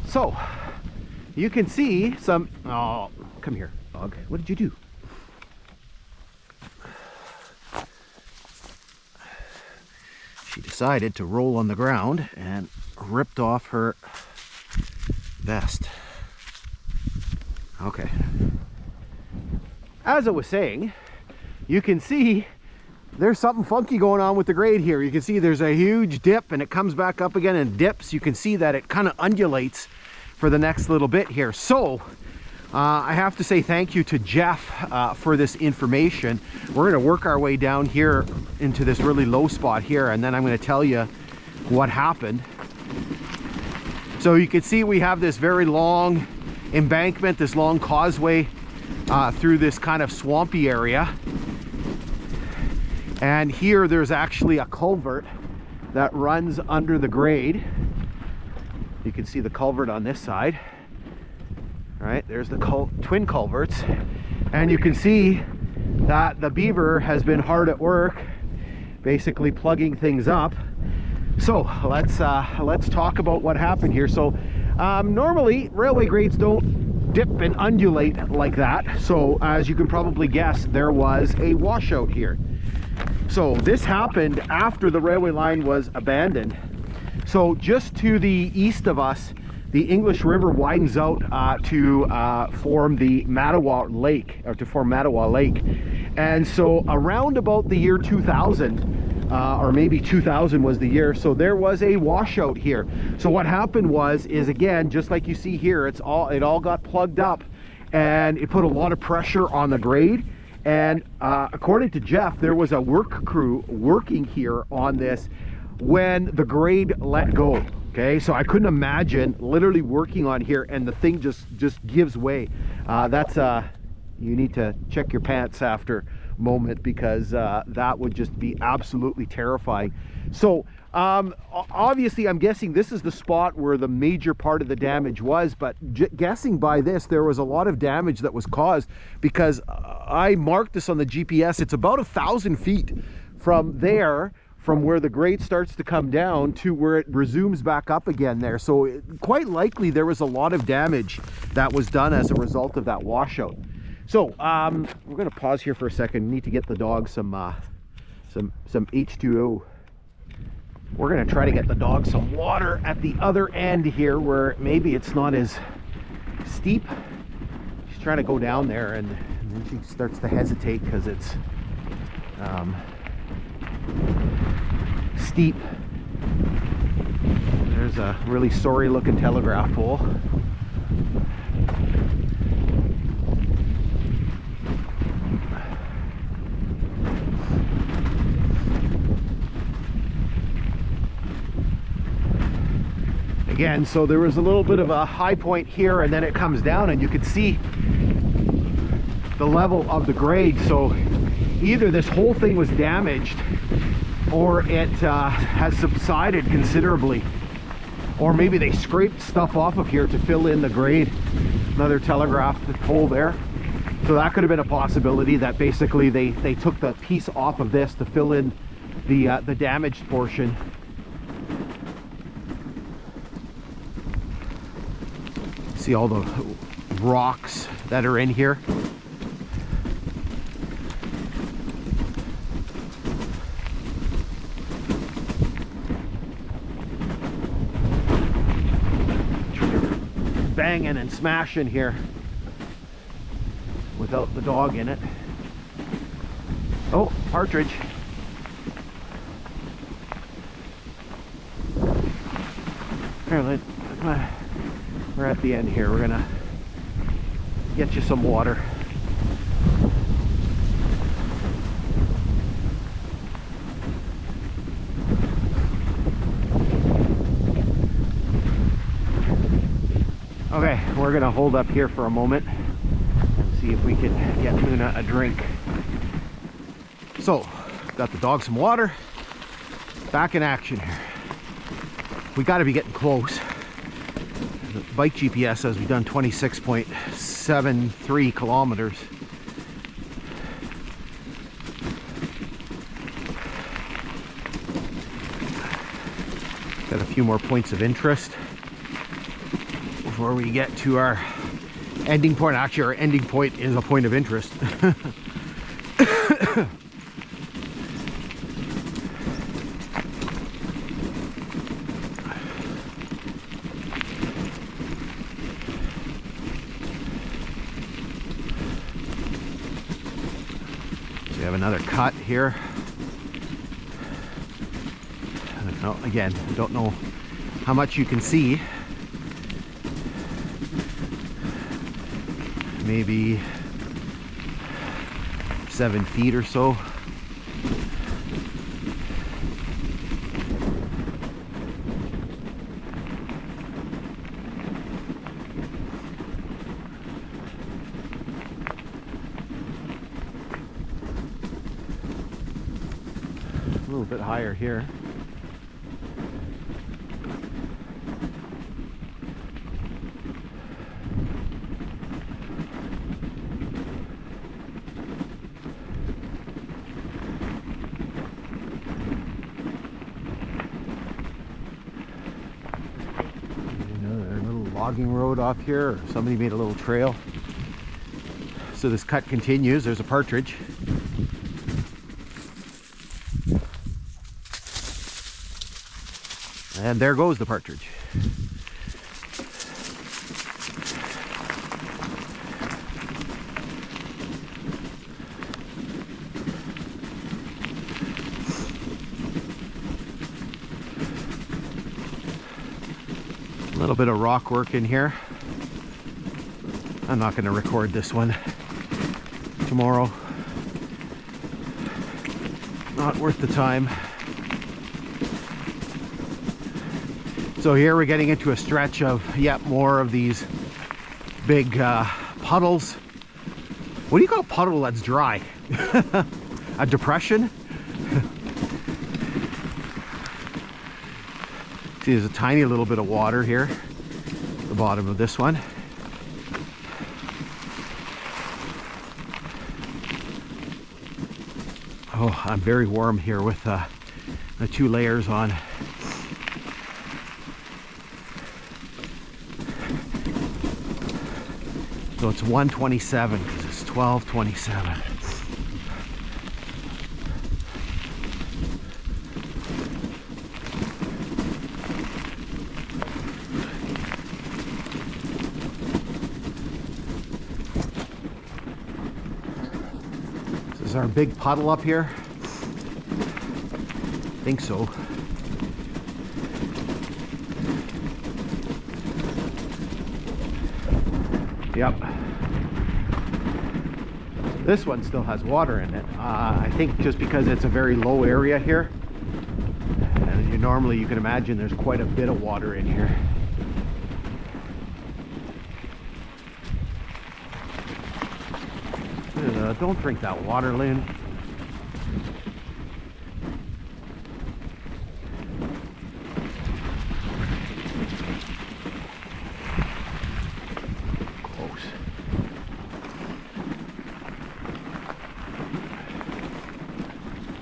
So you can see some, oh, come here, dog. What did you do? She decided to roll on the ground and ripped off her vest. Okay. As I was saying, you can see there's something funky going on with the grade here. You can see there's a huge dip and it comes back up again and dips. You can see that it kind of undulates for the next little bit here. So I have to say thank you to Jeff for this information. We're going to work our way down here into this really low spot here, and then I'm going to tell you what happened. So you can see we have this very long embankment, this long causeway through this kind of swampy area. And here there's actually a culvert that runs under the grade. You can see the culvert on this side. All right, there's the twin culverts, and you can see that the beaver has been hard at work basically plugging things up. So let's talk about what happened here. So normally railway grades don't dip and undulate like that. So as you can probably guess, there was a washout here. So this happened after the railway line was abandoned. So just to the east of us, the English River widens out to form the Mattawa Lake, or to form Mattawa Lake. And so around about the year 2000, or maybe 2000 was the year, so there was a washout here. So what happened is again, just like you see here, it all got plugged up, and it put a lot of pressure on the grade. And according to Jeff, there was a work crew working here on this when the grade let go. Okay, so I couldn't imagine literally working on here and the thing just gives way. That's you need to check your pants after moment, because that would just be absolutely terrifying. So obviously I'm guessing this is the spot where the major part of the damage was, but guessing by this, there was a lot of damage that was caused, because I marked this on the GPS. It's about 1,000 feet from there, from where the grade starts to come down to where it resumes back up again there. So quite likely there was a lot of damage that was done as a result of that washout. So we're going to pause here for a second. We need to get the dog some H2O. We're going to try to get the dog some water at the other end here, where maybe it's not as steep. She's trying to go down there, and then she starts to hesitate because it's steep. There's a really sorry looking telegraph pole. Again, so there was a little bit of a high point here, and then it comes down, and you could see the level of the grade. So either this whole thing was damaged, or it has subsided considerably, or maybe they scraped stuff off of here to fill in the grade. Another telegraph pole there. So that could have been a possibility, that basically they took the piece off of this to fill in the damaged portion. See all the rocks that are in here. Banging and smashing here without the dog in it. Oh, partridge. Here, we're at the end here. We're gonna get you some water. Okay, we're gonna hold up here for a moment and see if we can get Luna a drink. So, got the dog some water. Back in action here. We got to be getting close. The bike GPS says we've done 26.73 kilometers. Got a few more points of interest. before we get to our ending point. Actually, our ending point is a point of interest. So we have another cut here. Again, I don't know how much you can see. Maybe 7 feet or so. A little bit higher here. Logging road off here, or somebody made a little trail. So this cut continues. There's a partridge. And there goes the partridge. A little bit of rock work in here. I'm not going to record this one tomorrow. Not worth the time. So here we're getting into a stretch of yet more of these big puddles. What do you call a puddle that's dry? A depression? See, there's a tiny little bit of water here at the bottom of this one. Oh, I'm very warm here with the 2 layers on. So it's 1:27 because it's 12:27. This is our big puddle up here. I think so. Yep. This one still has water in it. I think just because it's a very low area here. And you can imagine there's quite a bit of water in here. Don't drink that water, Lynn.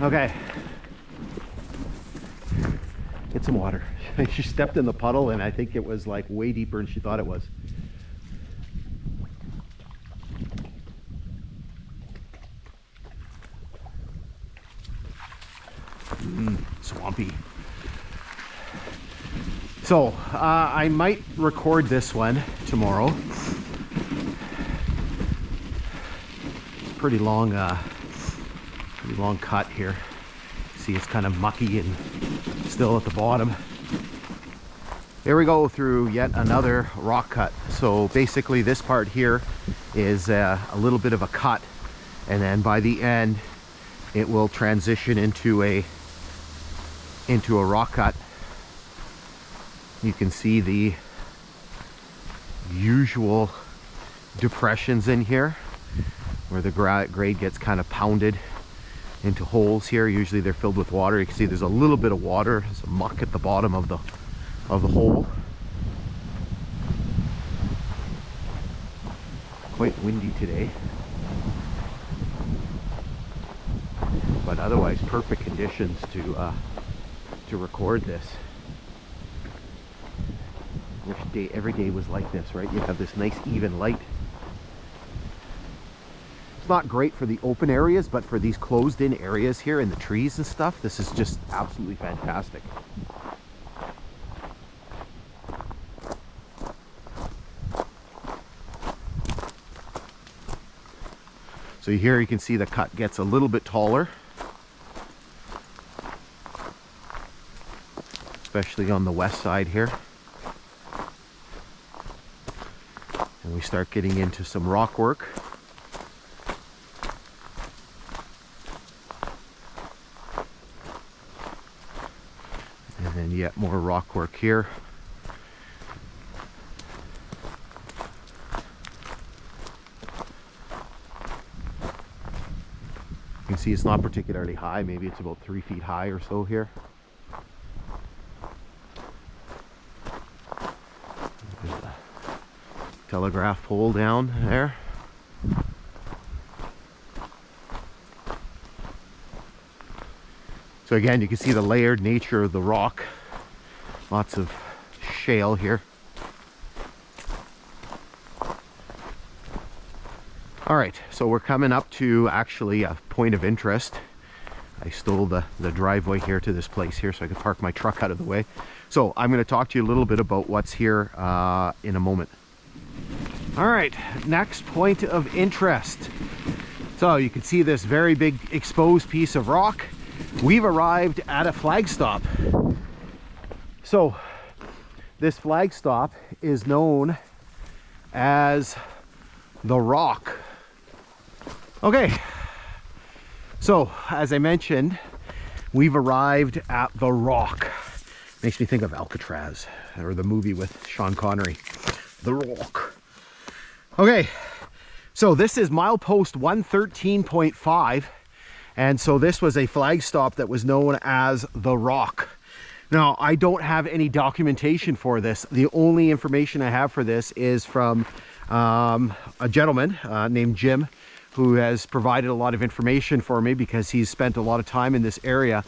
Okay, get some water. She stepped in the puddle and I think it was like way deeper than she thought it was. Swampy. So I might record this one tomorrow. It's pretty long cut here. See, it's kind of mucky and still at the bottom. Here we go through yet another rock cut. So basically this part here is a little bit of a cut, and then by the end it will transition into a rock cut. You can see the usual depressions in here where the grade gets kind of pounded into holes here. Usually they're filled with water. You can see there's a little bit of water, there's some muck at the bottom of the hole. Quite windy today, but otherwise perfect conditions to record this. every day was like this, right? You have this nice even light. It's not great for the open areas, but for these closed in areas here in the trees and stuff, this is just absolutely fantastic. So here you can see the cut gets a little bit taller, especially on the west side here. And we start getting into some rock work. And then yet more rock work here. You can see it's not particularly high, maybe it's about 3 feet high or so here. There's a telegraph pole down there. So again, you can see the layered nature of the rock. Lots of shale here. All right, so we're coming up to actually a point of interest. I stole the driveway here to this place here so I could park my truck out of the way. So I'm going to talk to you a little bit about what's here in a moment. All right, next point of interest. So you can see this very big exposed piece of rock. We've arrived at a flag stop. So this flag stop is known as the Rock. Okay, so as I mentioned, we've arrived at the Rock. Makes me think of Alcatraz, or the movie with Sean Connery, The Rock. Okay, so this is milepost 113.5, and so this was a flag stop that was known as the Rock. Now, I don't have any documentation for this. The only information I have for this is from a gentleman named Jim, who has provided a lot of information for me because he's spent a lot of time in this area.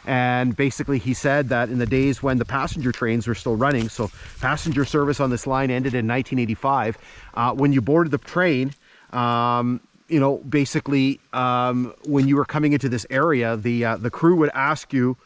And basically he said that in the days when the passenger trains were still running, so passenger service on this line ended in 1985, when you boarded the train, you know, basically when you were coming into this area, the crew would ask you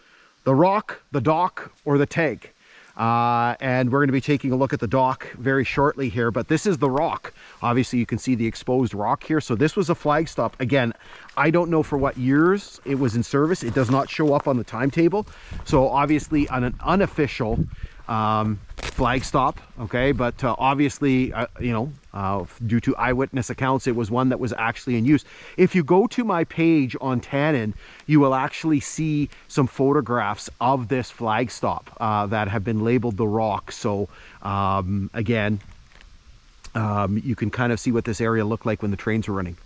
the Rock, the dock, or the tank. And we're going to be taking a look at the dock very shortly here, but this is the Rock. Obviously you can see the exposed rock here. So this was a flag stop. Again, I don't know for what years it was in service. It does not show up on the timetable. So obviously on an unofficial flag stop, okay, but obviously you know, due to eyewitness accounts, it was one that was actually in use. If you go to my page on Tannin, you will actually see some photographs of this flag stop that have been labeled the Rock. So again, you can kind of see what this area looked like when the trains were running.